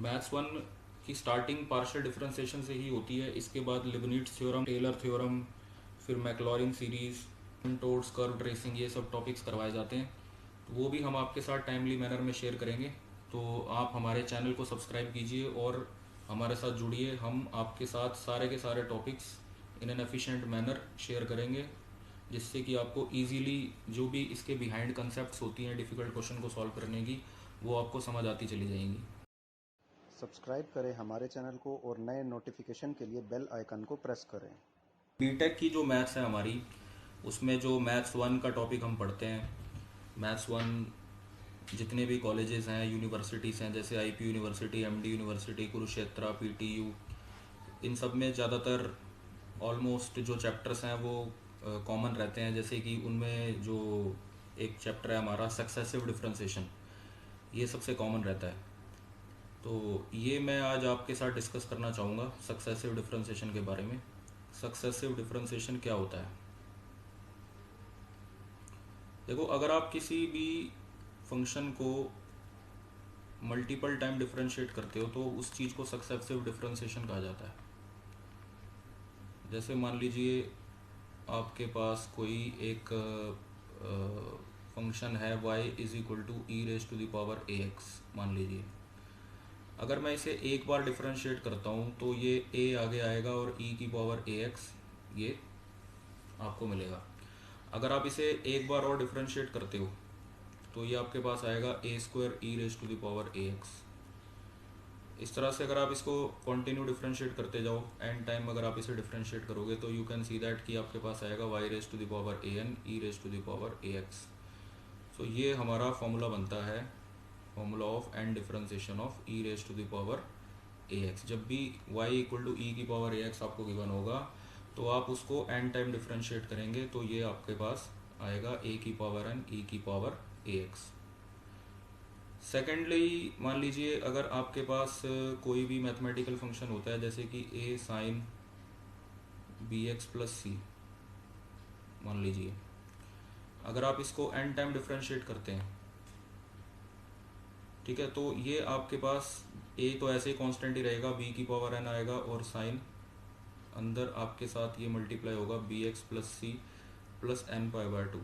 Maths one की starting partial differentiation से ही होती है। इसके बाद लिबनिट्ज़ थ्योरम, टेलर थ्योरम, फिर Maclaurin series, toads curve tracing, ये सब टॉपिक्स करवाए जाते हैं। तो वो भी हम आपके साथ टाइमली मैनर में शेयर करेंगे। तो आप हमारे चैनल को सब्सक्राइब कीजिए और हमारे साथ जुड़िए। हम आपके साथ सारे के सारे topics in an efficient manner share करेंगे, जिससे कि आपको इजीली जो भी इसके बिहाइंड कंसेप्ट्स होती हैं डिफ़िकल्ट क्वेश्चन को सॉल्व करने की, वो आपको समझ आती चली जाएंगी। सब्सक्राइब करें हमारे चैनल को और नए नोटिफिकेशन के लिए बेल आइकन को प्रेस करें। बीटेक की जो मैथ्स है हमारी, उसमें जो मैथ्स वन का टॉपिक हम पढ़ते हैं, मैथ्स वन जितने भी कॉलेजेस हैं, यूनिवर्सिटीज़ हैं, जैसे IP university, MD university, Kurukshetra, PTU, इन सब में ज़्यादातर ऑलमोस्ट जो चैप्टर्स हैं वो कॉमन रहते हैं। जैसे कि उनमें जो एक चैप्टर है हमारा सक्सेसिव डिफरेंशिएशन, ये सबसे कॉमन रहता है। तो ये मैं आज आपके साथ डिस्कस करना चाहूँगा सक्सेसिव डिफरेंशिएशन के बारे में। सक्सेसिव डिफरेंशिएशन क्या होता है? देखो, अगर आप किसी भी फंक्शन को मल्टीपल टाइम डिफरेंशिएट करते हो तो उस चीज़ को सक्सेसिव डिफरेंशिएशन कहा जाता है। जैसे मान लीजिए आपके पास कोई एक फंक्शन है y is equal to e raise to the power a x, मान लीजिए। अगर मैं इसे एक बार डिफरेंशिएट करता हूँ तो ये a आगे आएगा और e की पावर ए एक्स ये आपको मिलेगा। अगर आप इसे एक बार और डिफरेंशिएट करते हो तो ये आपके पास आएगा a square e raise to the power a x. इस तरह से अगर आप इसको कंटिन्यू डिफरेंशिएट करते जाओ, एन टाइम अगर आप इसे डिफरेंशिएट करोगे तो यू कैन सी दैट कि आपके पास आएगा y raise to the power a n e raise to the power a x. So ये हमारा फॉर्मूला बनता है, formula of n differentiation of e raise to the power a x. जब भी वाई इक्वल टू ई की power a x आपको given होगा तो आप उसको एन टाइम डिफरेंशिएट करेंगे तो ये आपके पास आएगा ए की पावर एन ई की पावर ए एक्स। सेकेंडली, मान लीजिए अगर आपके पास कोई भी मैथमेटिकल फंक्शन होता है, जैसे कि ए साइन बी एक्स प्लस सी, मान लीजिए अगर आप इसको एन टाइम डिफरेंशिएट करते हैं, ठीक है, तो ये आपके पास ए तो ऐसे ही कांस्टेंट ही रहेगा, बी की पावर एन आएगा और साइन अंदर आपके साथ ये मल्टीप्लाई होगा b x plus c plus n pi by two.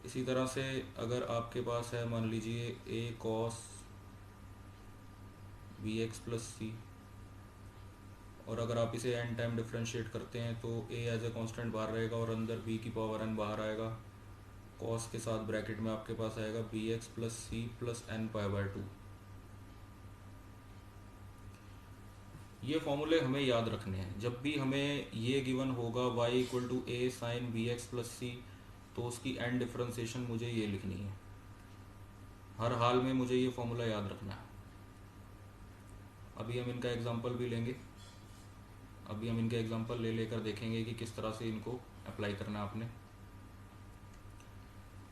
इसी तरह से अगर आपके पास है मान लीजिए a cos b x plus c, और अगर आप इसे एन टाइम डिफरेंशिएट करते हैं तो ए एज ए कांस्टेंट बाहर रहेगा और अंदर बी की पावर एन बाहर आएगा। कॉस के साथ ब्रैकेट में आपके पास आएगा b x plus c plus n pi by two. ये फॉर्मूले हमें याद रखने हैं। जब भी हमें ये गिवन होगा y equal to a sine b x plus c, तो उसकी एन डिफरेंशिएशन मुझे ये लिखनी है। हर हाल में मुझे ये फॉर्मूला याद रखना है। अभी हम इनका एग्जांपल भी लेंगे। अभी हम इनका एग्जांपल ले लेकर देखेंगे कि किस तरह से इनको अप्लाई करना है आपने।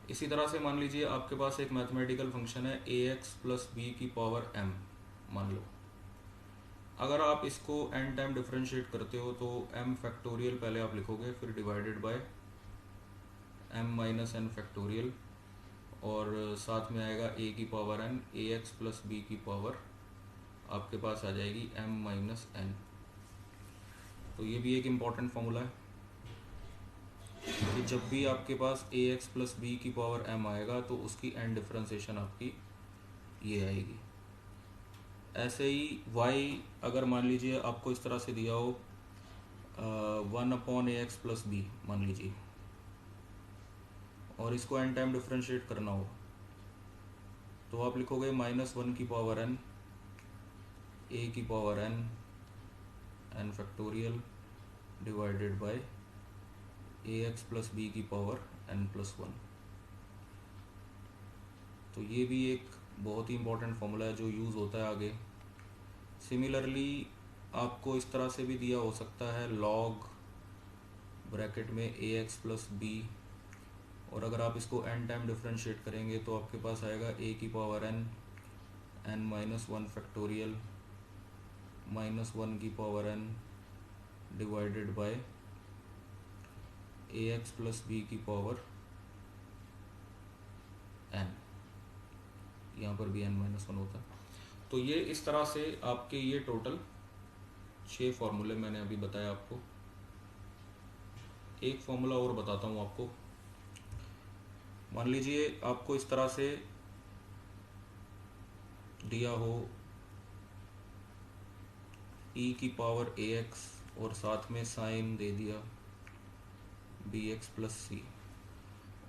इसी तरह से मान लीजिए आपके पास एक मैथमेटिकल फंक्शन है ए एक्स प्लस बी की पावर एम, मान लो। अगर आप इसको एन टाइम डिफरेंशिएट करते हो तो एम फैक्टोरियल पहले आप लिखोगे, फिर divided by m minus n factorial, और साथ में आएगा ए की power n, a x plus b की पावर आपके पास आ जाएगी एम माइनस एन। तो ये भी एक इम्पॉर्टेंट फॉर्मूला है कि जब भी आपके पास ए एक्स प्लस बी की पावर एम आएगा तो उसकी एन डिफरेंशिएशन आपकी ये आएगी। ऐसे ही y अगर मान लीजिए आपको इस तरह से दिया हो 1 अपॉन ए एक्स प्लस बी, मान लीजिए, और इसको एन टाइम डिफरेंशिएट करना हो तो आप लिखोगे माइनस वन की पावर एन, ए की power n, n factorial divided by a x plus b की पावर एन प्लस वन। तो ये भी एक बहुत ही इंपॉर्टेंट फॉर्मूला है जो यूज़ होता है आगे। सिमिलरली आपको इस तरह से भी दिया हो सकता है लॉग ब्रैकेट में ए एक्स प्लस बी, और अगर आप इसको एन टाइम डिफरेंशिएट करेंगे तो आपके पास आएगा ए की power n, n minus one factorial minus one की power n divided by a x plus b की पावर एन। यहाँ पर भी n-1 होता है। तो ये इस तरह से आपके ये टोटल 6 फॉर्मूले मैंने अभी बताया आपको। एक फॉर्मूला और बताता हूँ आपको। मान लीजिए आपको इस तरह से दिया हो e की पावर ax और साथ में साइन दे दिया bx प्लस सी,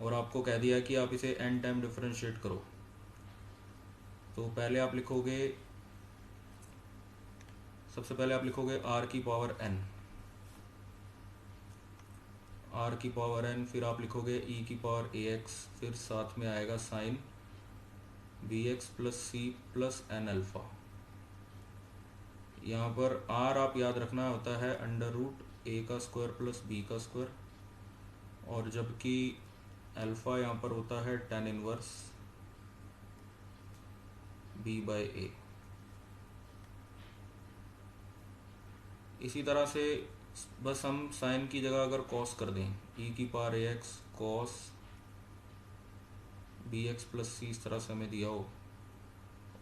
और आपको कह दिया कि आप इसे n टाइम डिफरेंशिएट करो। तो पहले आप लिखोगे, सबसे पहले आप लिखोगे r की पावर n, r की पावर n, फिर आप लिखोगे e की पावर ax, फिर साथ में आएगा sine bx plus c plus n alpha. यहाँ पर r आप याद रखना होता है अंडर रूट a का स्क्वायर प्लस b का स्क्वायर, और जबकि अल्फ़ा यहाँ पर होता है tan inverse b by a। इसी तरह से बस हम साइन की जगह अगर कॉस कर दें, e की power ax cos bx plus c इस तरह से हमें दिया हो,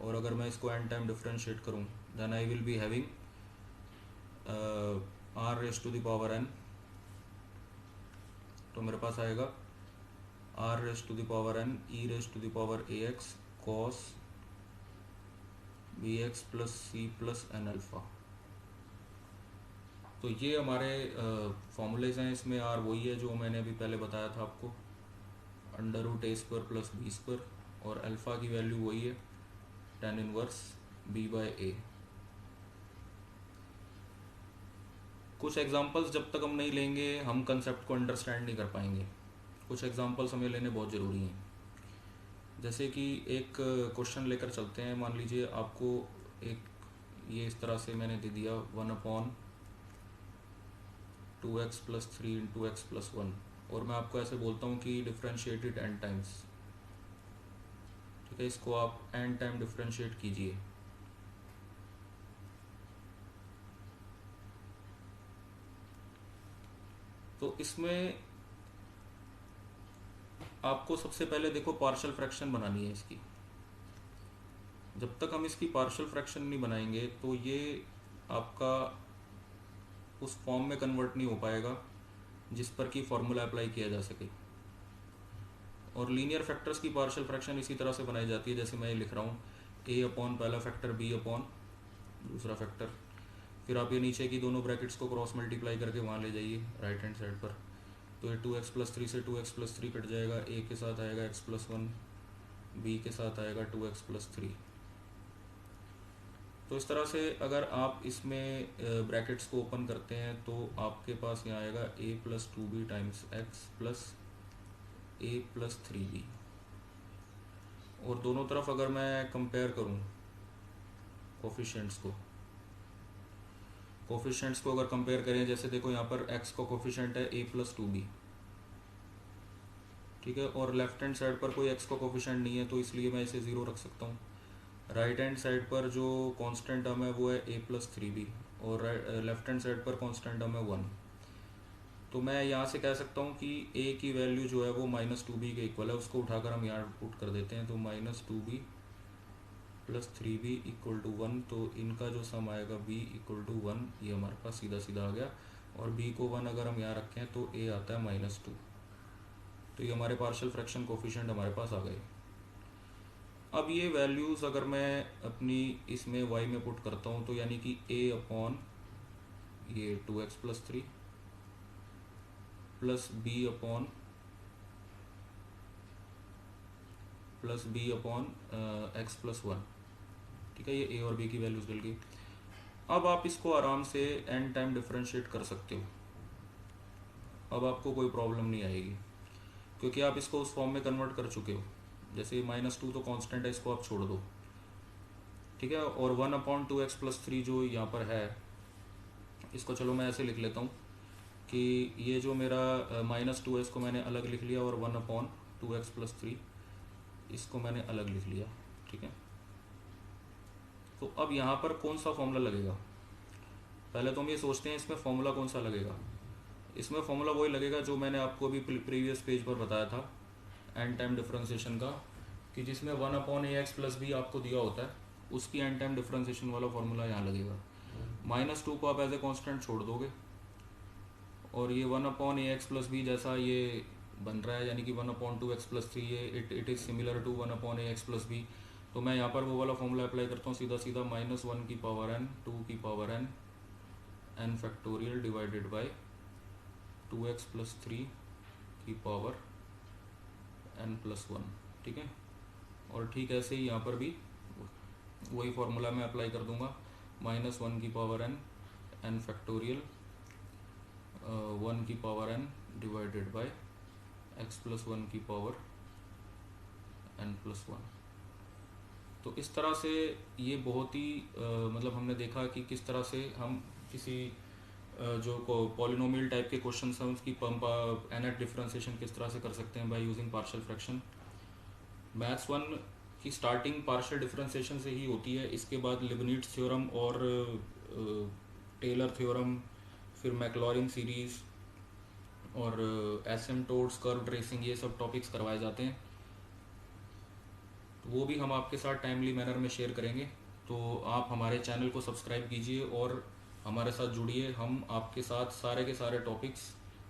और अगर मैं इसको n टाइम डिफरेंशिएट करूं, then I will be having r raise to the power n। तो मेरे पास आएगा r raise to the power n e raise to the power ax cos bx plus c plus n alpha. तो ये हमारे formulas हैं। इसमें r वही है जो मैंने अभी पहले बताया था आपको, under root a square plus b square, और अल्फ़ा की वैल्यू वही है tan inverse b by a। कुछ एग्जांपल्स जब तक हम नहीं लेंगे हम कंसेप्ट को अंडरस्टैंड नहीं कर पाएंगे। कुछ एग्जांपल्स हमें लेने बहुत ज़रूरी हैं। जैसे कि एक क्वेश्चन लेकर चलते हैं। मान लीजिए आपको एक ये इस तरह से मैंने दे दिया 1/2x plus 3 into x plus 1, और मैं आपको ऐसे बोलता हूँ कि डिफ्रेंशिएटेड n टाइम्स। ठीक है, इसको आप n टाइम डिफ्रेंशिएट कीजिए। तो इसमें आपको सबसे पहले देखो पार्शियल फ्रैक्शन बनानी है इसकी। जब तक हम इसकी पार्शियल फ्रैक्शन नहीं बनाएंगे तो ये आपका उस फॉर्म में कन्वर्ट नहीं हो पाएगा जिस पर कि फॉर्मूला अप्लाई किया जा सके। और लीनियर फैक्टर्स की पार्शियल फ्रैक्शन इसी तरह से बनाई जाती है, जैसे मैं ये लिख रहा हूँ a अपॉन पहला फैक्टर b अपॉन दूसरा फैक्टर, फिर आप ये नीचे की दोनों ब्रैकेट्स को क्रॉस मल्टीप्लाई करके वहाँ ले जाइए राइट हैंड साइड पर। तो ये 2x प्लस 3 से 2x प्लस 3 कट जाएगा, a के साथ आएगा x प्लस 1, b के साथ आएगा 2x प्लस 3। तो इस तरह से अगर आप इसमें ब्रैकेट्स को ओपन करते हैं तो आपके पास यहाँ आएगा a plus 2b times x plus a plus 3b। और दोनों तरफ अगर मैं कंपेयर करूँ कोफिशिएंट्स को अगर कंपेयर करें, जैसे देखो यहाँ पर x का कोफिशिएंट है a प्लस 2b, ठीक है, और लेफ्ट हैंड साइड पर कोई x का कोफिशिएंट नहीं है तो इसलिए मैं इसे 0 रख सकता हूँ। राइट हैंड साइड पर जो कांस्टेंट टर्म है वो है a प्लस 3b, और लेफ्ट हैंड साइड पर कांस्टेंट टर्म है 1। तो मैं यहाँ से कह सकता हूँ कि a की वैल्यू जो है वो -2b के इक्वल है, उसको उठाकर हम यहाँ पुट कर देते हैं। तो -2b plus 3b equal to 1, तो इनका जो सम आएगा b इक्वल टू 1, ये हमारे पास सीधा सीधा आ गया। और b को 1 अगर हम यहाँ रखें तो a आता है -2। तो ये हमारे पार्शियल फ्रैक्शन कोफिशिएंट हमारे पास आ गए। अब ये वैल्यूज़ अगर मैं अपनी इसमें y में पुट करता हूँ तो यानी कि a अपॉन ये 2x plus 3 plus b upon x plus 1, ठीक है, ये a और b की वैल्यूज़ डल गई। अब आप इसको आराम से n टाइम डिफरेंशिएट कर सकते हो। अब आपको कोई प्रॉब्लम नहीं आएगी क्योंकि आप इसको उस फॉर्म में कन्वर्ट कर चुके हो। जैसे -2 तो कांस्टेंट है, इसको आप छोड़ दो, ठीक है। और 1/2x प्लस 3 जो यहाँ पर है, इसको चलो मैं ऐसे लिख लेता हूँ कि ये जो मेरा -2 है इसको मैंने अलग लिख लिया, और 1/2x प्लस 3 इसको मैंने अलग लिख लिया, ठीक है। तो अब यहाँ पर कौन सा फॉर्मूला लगेगा, पहले तो हम ये सोचते हैं इसमें फॉर्मूला कौन सा लगेगा। इसमें फॉर्मूला वही लगेगा जो मैंने आपको अभी प्रीवियस पेज पर बताया था n टाइम डिफरेंशिएशन का, कि जिसमें 1/ax प्लस बी आपको दिया होता है, उसकी एन टाइम डिफ्रेंसिएशन वाला फॉर्मूला यहाँ लगेगा। -2 को आप एज ए कांस्टेंट छोड़ दोगे और ये 1/ax प्लस बी जैसा ये बन रहा है, यानी कि 1/2x प्लस 3, ये it is similar to 1/ax plus b. तो मैं यहाँ पर वो वाला फॉर्मूला अप्लाई करता हूँ सीधा सीधा, -1 की पावर n 2 की power n n factorial divided bye 2x plus 3 की पावर n प्लस 1। ठीक है, और ठीक ऐसे ही यहाँ पर भी वही फार्मूला मैं अप्लाई कर दूंगा, -1 की पावर n n फैक्टोरियल 1 की power n divided by x plus 1 की पावर n प्लस 1। तो इस तरह से ये बहुत ही मतलब हमने देखा कि किस तरह से हम किसी जो पॉलिनोमियल टाइप के क्वेश्चन हैं उसकी nth डिफरेंशिएशन किस तरह से कर सकते हैं by using partial fraction. Maths 1 की स्टार्टिंग पार्शियल डिफरेंशिएशन से ही होती है, इसके बाद लिबनिट्ज़ थ्योरम और टेलर थ्योरम, फिर मैक्लॉरिन सीरीज़ और एसिम्प्टोट्स, कर्व ट्रेसिंग, ये सब टॉपिक्स करवाए जाते हैं। तो वो भी हम आपके साथ टाइमली मैनर में शेयर करेंगे। तो आप हमारे चैनल को सब्सक्राइब कीजिए और हमारे साथ जुड़िए। हम आपके साथ सारे के सारे topics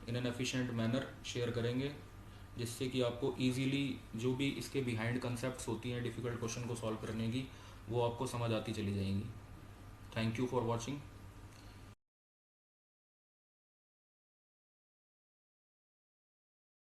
in an efficient manner share करेंगे, जिससे कि आपको इजीली जो भी इसके बिहाइंड कंसेप्ट्स होती हैं डिफ़िकल्ट क्वेश्चन को सॉल्व करने की, वो आपको समझ आती चली जाएंगी। Thank you for watching.